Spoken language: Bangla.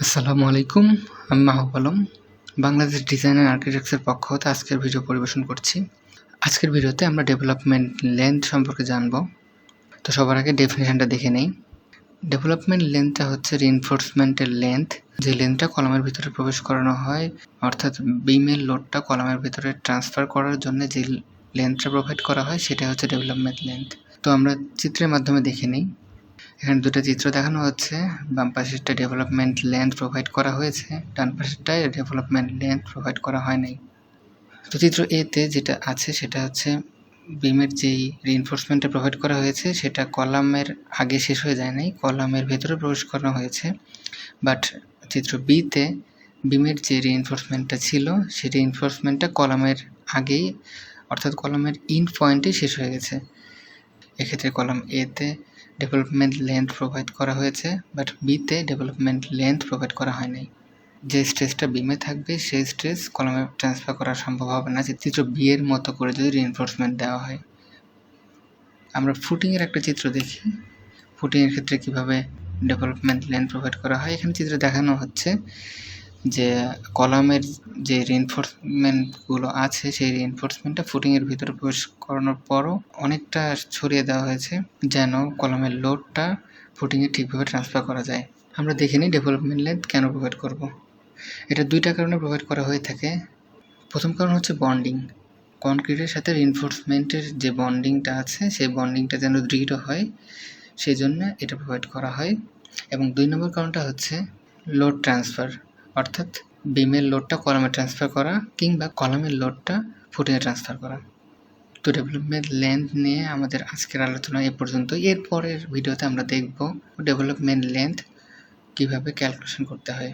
আসসালামু আলাইকুম। আমি Mahbub Alam Bangladesh design and architecture পক্ষ হতে আজকের ভিডিও পরিবেশন করছি। আজকের ভিডিওতে আমরা ডেভেলপমেন্ট লেন্থ সম্পর্কে জানব। তো সবার আগে ডেফিনেশনটা দেখে নেই। ডেভেলপমেন্ট লেন্থটা হচ্ছে রিইনফোর্সমেন্টের লেন্থ, যে লেন্থটা কলামের ভিতরে প্রবেশ করানো হয়, অর্থাৎ বিমের লোডটা কলামের ভিতরে ট্রান্সফার করার জন্য যে লেন্থটা প্রোভাইড করা হয় সেটা হচ্ছে ডেভেলপমেন্ট লেন্থ। তো আমরা চিত্রের মাধ্যমে দেখে নিই। এখানে দুটো চিত্র দেখানো হচ্ছে। বাম পাশেরটা ডেভেলপমেন্ট লেন্থ প্রোভাইড করা হয়েছে, ডান পাশেরটায় ডেভেলপমেন্ট লেন্থ প্রোভাইড করা হয় নাই। তো চিত্র এতে যেটা আছে সেটা হচ্ছে বিমের যেই রিইনফোর্সমেন্টটা প্রোভাইড করা হয়েছে সেটা কলামের আগে শেষ হয়ে যায় নাই, কলামের ভেতরে প্রবেশ করানো হয়েছে। বাট চিত্র বিতে বিমের যে রিইনফোর্সমেন্টটা ছিল সেই রিইনফোর্সমেন্টটা কলামের আগেই, অর্থাৎ কলামের ইন পয়েন্টে শেষ হয়ে গেছে। এক্ষেত্রে কলাম এতে ডেভেলপমেন্ট লেন্থ প্রোভাইড করা হয়েছে, বাট বিতে ডেভেলপমেন্ট লেন্থ প্রোভাইড করা হয় নাই। যে স্ট্রেসটা বিমে থাকবে সেই স্ট্রেস কলামে ট্রান্সফার করা সম্ভব হবে না চিত্র বি এর মতো করে যদি রিইনফোর্সমেন্ট দেওয়া হয়। আমরা ফুটিংয়ের একটা চিত্র দেখি। ফুটিংয়ের ক্ষেত্রে কিভাবে ডেভেলপমেন্ট লেন্থ প্রোভাইড করা হয়। এখানে চিত্রে দেখানো হচ্ছে যে কলামের যে রিইনফোর্সমেন্টগুলো আছে সেই রিইনফোর্সমেন্টটা ফুটিংয়ের ভিতরে প্রবেশ করানোর পরও অনেকটা ছড়িয়ে দেওয়া হয়েছে যেন কলামের লোডটা ফুটিংয়ে ঠিকভাবে ট্রান্সফার করা যায়। আমরা দেখে নিই ডেভেলপমেন্ট লেন্থ কেন প্রোভাইড করব। এটা দুইটা কারণে প্রোভাইড করা হয়ে থাকে। প্রথম কারণ হচ্ছে বন্ডিং। কনক্রিটের সাথে রিইনফোর্সমেন্টের যে বন্ডিংটা আছে সেই বন্ডিংটা যেন দৃঢ় হয়, সেই জন্য এটা প্রোভাইড করা হয়। এবং 2 নম্বর কারণটা হচ্ছে লোড ট্রান্সফার, অর্থাৎ বিমের লোডটা কলামে ট্রান্সফার করা কিংবা কলামের লোডটা ফুটিংয়ে ট্রান্সফার করা। তো ডেভেলপমেন্ট লেন্থ নিয়ে আমাদের আজকের আলোচনা এ পর্যন্ত। এর পরের ভিডিওতে আমরা দেখব ডেভেলপমেন্ট লেন্থ কীভাবে ক্যালকুলেশন করতে হয়।